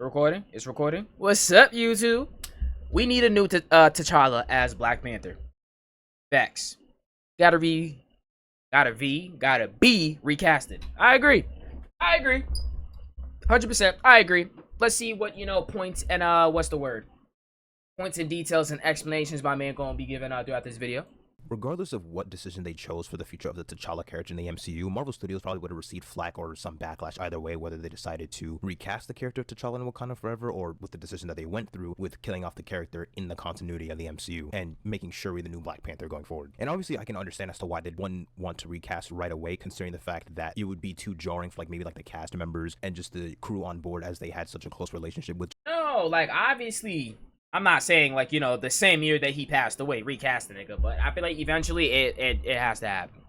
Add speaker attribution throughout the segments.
Speaker 1: Recording. It's recording. What's up, YouTube? We need a new T'Challa as Black Panther. Facts. Gotta be, gotta be recasted. I agree. 100%. I agree. Let's see what points and what's the word? Points and details and explanations my man gonna be giving throughout this video.
Speaker 2: Regardless of what decision they chose for the future of the T'Challa character in the MCU, Marvel Studios probably would have received flack or some backlash either way, whether they decided to recast the character of T'Challa in Wakanda Forever or with the decision that they went through with killing off the character in the continuity of the MCU and making Shuri the new Black Panther going forward. And obviously I can understand as to why they'd want to recast right away, considering the fact that it would be too jarring for maybe the cast members and just the crew on board, as they had such a close relationship with.
Speaker 1: No, obviously I'm not saying the same year that he passed away, recast the nigga, but I feel like eventually it has to happen.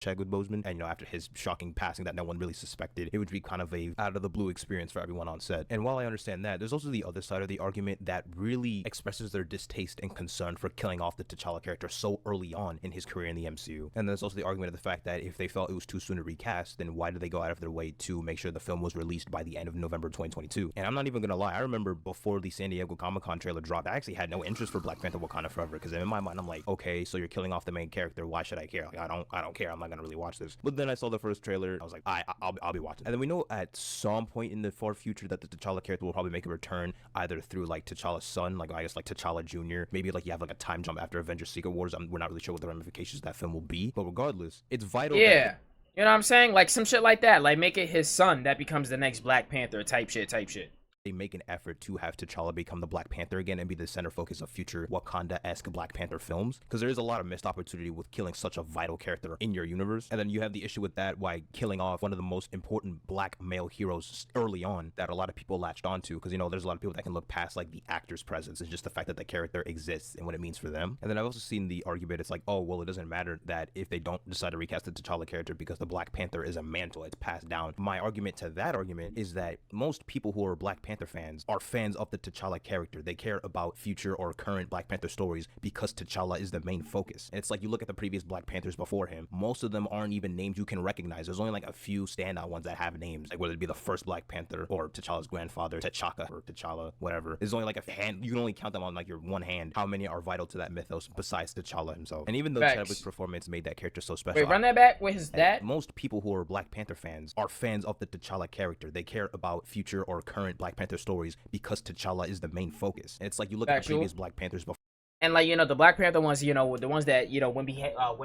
Speaker 2: Chadwick Boseman, and after his shocking passing that no one really suspected, it would be kind of a out of the blue experience for everyone on set. And while I understand that, there's also the other side of the argument that really expresses their distaste and concern for killing off the T'Challa character so early on in his career in the MCU. And there's also the argument of the fact that if they felt it was too soon to recast, then why did they go out of their way to make sure the film was released by the end of November 2022? And I'm not even gonna lie, I remember before the San Diego Comic-Con trailer dropped, I actually had no interest for Black Panther Wakanda Forever, because in my mind I'm like, okay, so you're killing off the main character, why should I care? I don't care, I'm not gonna really watch this. But then I saw the first trailer, I was like, I'll be watching. And then we know at some point in the far future that the T'Challa character will probably make a return, either through T'Challa's son, I guess T'Challa Jr. Maybe you have a time jump after Avengers Secret Wars. We're not really sure what the ramifications of that film will be. But regardless, it's vital.
Speaker 1: Yeah. You know what I'm saying? Some shit like that. Make it his son that becomes the next Black Panther type shit.
Speaker 2: They make an effort to have T'Challa become the Black Panther again and be the center focus of future Wakanda-esque Black Panther films, because there is a lot of missed opportunity with killing such a vital character in your universe. And then you have the issue with that, why killing off one of the most important Black male heroes early on that a lot of people latched onto, because there's a lot of people that can look past the actor's presence. It's just the fact that the character exists and what it means for them. And then I've also seen the argument, it's oh well, it doesn't matter that if they don't decide to recast the T'Challa character because the Black Panther is a mantle, it's passed down. My argument to that argument is that most people who are Black Panther fans are fans of the T'Challa character. They care about future or current Black Panther stories because T'Challa is the main focus. And it's you look at the previous Black Panthers before him, most of them aren't even names you can recognize. There's only a few standout ones that have names, whether it be the first Black Panther or T'Challa's grandfather, T'Chaka or T'Challa, whatever. There's only a hand, you can only count them on your one hand how many are vital to that mythos besides T'Challa himself. And even though Chadwick's performance made that character so special,
Speaker 1: wait, run that back. What is that?
Speaker 2: Most people who are Black Panther fans are fans of the T'Challa character. They care about future or current Black Panther stories because T'Challa is the main focus. And it's you look at the previous Black Panthers before.
Speaker 1: And the Black Panther ones, the ones that when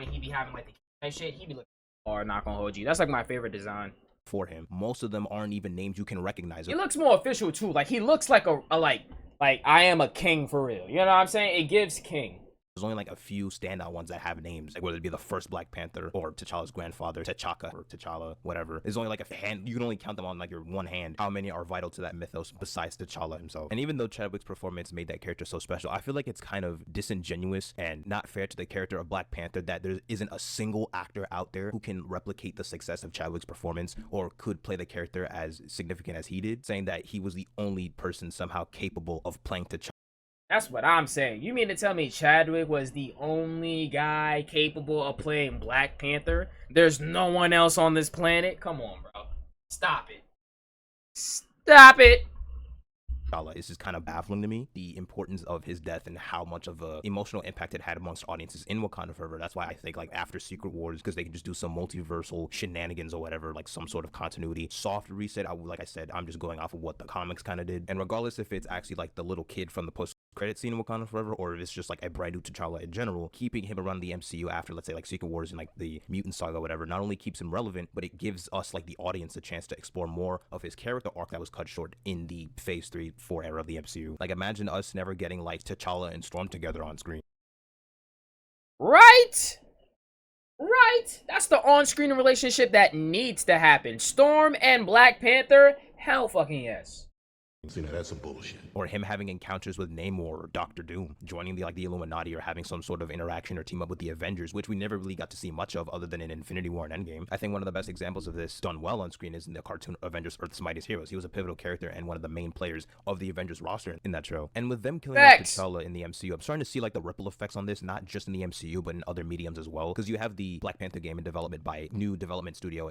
Speaker 1: he be having the shit, he be looking hard. Not gonna hold you. That's my favorite design
Speaker 2: for him. Most of them aren't even names you can recognize.
Speaker 1: He looks more official too. He looks like a I am a king for real. You know what I'm saying? It gives king.
Speaker 2: There's only a few standout ones that have names, whether it be the first Black Panther or T'Challa's grandfather, T'Chaka or T'Challa, whatever. There's only a hand, you can only count them on your one hand how many are vital to that mythos besides T'Challa himself. And even though Chadwick's performance made that character so special, I feel it's kind of disingenuous and not fair to the character of Black Panther that there isn't a single actor out there who can replicate the success of Chadwick's performance or could play the character as significant as he did, saying that he was the only person somehow capable of playing T'Challa.
Speaker 1: That's what I'm saying. You mean to tell me Chadwick was the only guy capable of playing Black Panther? There's no one else on this planet? Come on, bro. Stop it. Stop it.
Speaker 2: This is kind of baffling to me, the importance of his death and how much of a emotional impact it had amongst audiences in Wakanda Forever. That's why I think after Secret Wars, because they can just do some multiversal shenanigans or whatever, some sort of continuity soft reset. Like I said, I'm just going off of what the comics kind of did. And regardless if it's actually the little kid from the post-credit scene in Wakanda Forever, or if it's just a brand new T'Challa in general, keeping him around the MCU after, let's say, Secret Wars and the Mutant Saga or whatever, not only keeps him relevant, but it gives us the audience a chance to explore more of his character arc that was cut short in the Phase 3, 4 era of the MCU. Imagine us never getting T'Challa and Storm together on screen.
Speaker 1: Right? That's the on-screen relationship that needs to happen. Storm and Black Panther? Hell fucking yes.
Speaker 3: That's some bullshit.
Speaker 2: Or him having encounters with Namor or Doctor Doom, joining the Illuminati, or having some sort of interaction or team up with the Avengers, which we never really got to see much of other than in Infinity War and Endgame. I think one of the best examples of this done well on screen is in the cartoon Avengers Earth's Mightiest Heroes. He was a pivotal character and one of the main players of the Avengers roster in that show. And with them killing off T'Challa in the MCU, I'm starting to see the ripple effects on this, not just in the MCU, but in other mediums as well. Because you have the Black Panther game in development by new development studio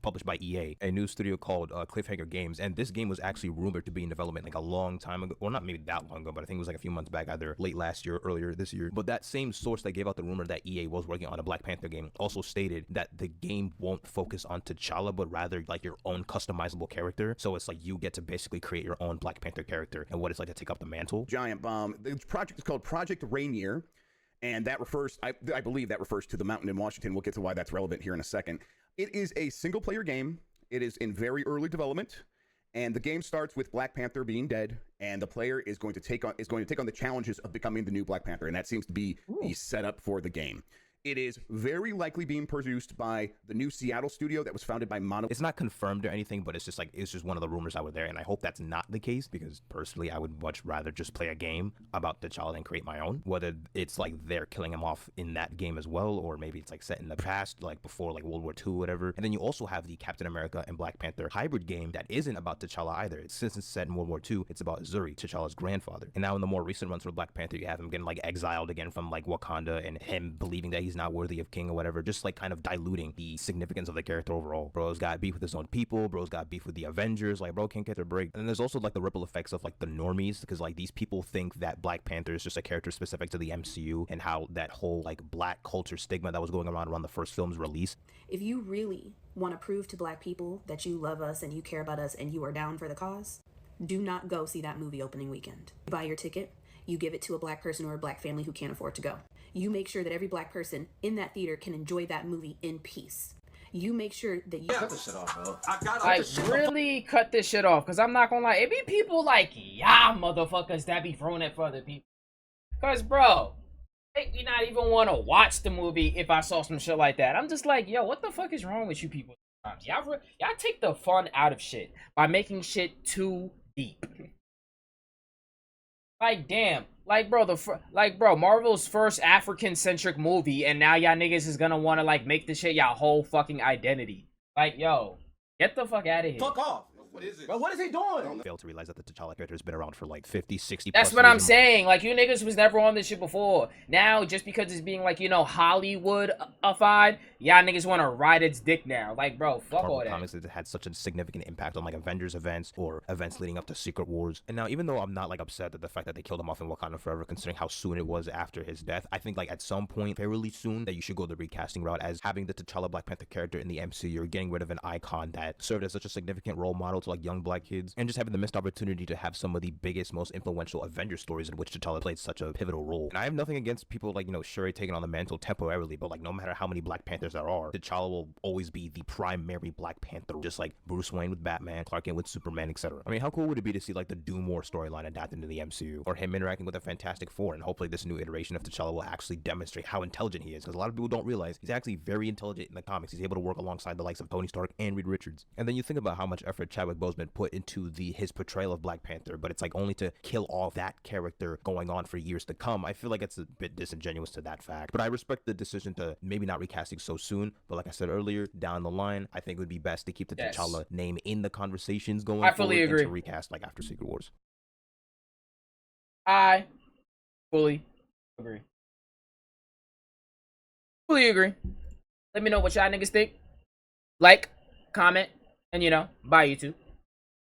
Speaker 2: published by EA, a new studio called Cliffhanger Games. And this game was actually rumored to be development like a long time ago, or not maybe that long ago, but I think it was like a few months back, either late last year or earlier this year. But that same source that gave out the rumor that EA was working on a Black Panther game also stated that the game won't focus on T'Challa, but rather like your own customizable character. So it's like you get to basically create your own Black Panther character and what it's like to take up the mantle.
Speaker 4: Giant bomb. The project is called Project Rainier, and that refers, I believe that refers to the mountain in Washington. We'll get to why that's relevant here in a second. It is a single-player game. It is in very early development, and the game starts with Black Panther being dead, and the player is going to take on the challenges of becoming the new Black Panther, and that seems to be the setup for the game. It is very likely being produced by the new Seattle studio that was founded by Mono.
Speaker 2: It's not confirmed or anything, but it's just one of the rumors that were there, and I hope that's not the case, because personally I would much rather just play a game about T'Challa and create my own, whether it's like they're killing him off in that game as well, or maybe it's like set in the past, like before like World War II, whatever. And then you also have the Captain America and Black Panther hybrid game that isn't about T'Challa either. Since it's set in World War II, it's about Zuri, T'Challa's grandfather. And now in the more recent runs for Black Panther, you have him getting like exiled again from like Wakanda, and him believing that he's not worthy of king or whatever, just like kind of diluting the significance of the character overall. Bro's got beef with his own people, bro's got beef with the Avengers, like bro can't get a break. And then there's also like the ripple effects of like the normies, because like these people think that Black Panther is just a character specific to the MCU, and how that whole like black culture stigma that was going around the first film's release.
Speaker 5: If you really want to prove to Black people that you love us and you care about us and you are down for the cause, do not go see that movie opening weekend. You buy your ticket, you give it to a Black person or a Black family who can't afford to go. You make sure that every Black person in that theater can enjoy that movie in peace. You make sure that you
Speaker 6: cut this shit off, bro.
Speaker 1: Like, really cut this shit off, because I'm not gonna lie, it be people like y'all motherfuckers that be throwing it for other people. Because, bro, make me not even want to watch the movie if I saw some shit like that. I'm just like, yo, what the fuck is wrong with you people? Y'all take the fun out of shit by making shit too deep. Like, damn. Like, bro, Marvel's first African-centric movie, and now y'all niggas is gonna want to, like, make this shit y'all whole fucking identity. Like, yo, get the fuck out of here.
Speaker 6: Fuck off. What is it? Bro, what is he doing?
Speaker 2: Fail to realize that the T'Challa character has been around for like 50, 60
Speaker 1: That's
Speaker 2: plus
Speaker 1: what
Speaker 2: years
Speaker 1: I'm saying. Like, you niggas was never on this shit before. Now, just because it's being, like, you know, Hollywood-ified, y'all niggas want to ride its dick now. Like, bro, fuck
Speaker 2: Marvel
Speaker 1: all that.
Speaker 2: Comics has had such a significant impact on like Avengers events or events leading up to Secret Wars. And now, even though I'm not like upset at the fact that they killed him off in Wakanda Forever, considering how soon it was after his death, I think like at some point, fairly soon, that you should go the recasting route, as having the T'Challa Black Panther character in the MCU, you're getting rid of an icon that served as such a significant role model to like young Black kids, and just having the missed opportunity to have some of the biggest, most influential Avengers stories in which T'Challa played such a pivotal role. And I have nothing against people like, you know, Shuri taking on the mantle temporarily, but like no matter how many Black Panthers there are, T'Challa will always be the primary Black Panther, just like Bruce Wayne with Batman, Clark Kent with Superman, etc. I mean, how cool would it be to see like the Doom War storyline adapted into the MCU, or him interacting with the Fantastic Four, and hopefully this new iteration of T'Challa will actually demonstrate how intelligent he is, because a lot of people don't realize he's actually very intelligent in the comics. He's able to work alongside the likes of Tony Stark and Reed Richards. And then you think about how much effort Chadwick Boseman put into his portrayal of Black Panther, but it's like only to kill off that character going on for years to come. I feel like it's a bit disingenuous to that fact, but I respect the decision to maybe not recasting so soon. But like I said earlier, down the line, I think it would be best to keep the T'Challa name in the conversations going
Speaker 1: I fully
Speaker 2: forward,
Speaker 1: agree.
Speaker 2: and to recast like after Secret Wars.
Speaker 1: I fully agree. Fully agree. Let me know what y'all niggas think. Like, comment, and, you know, bye YouTube.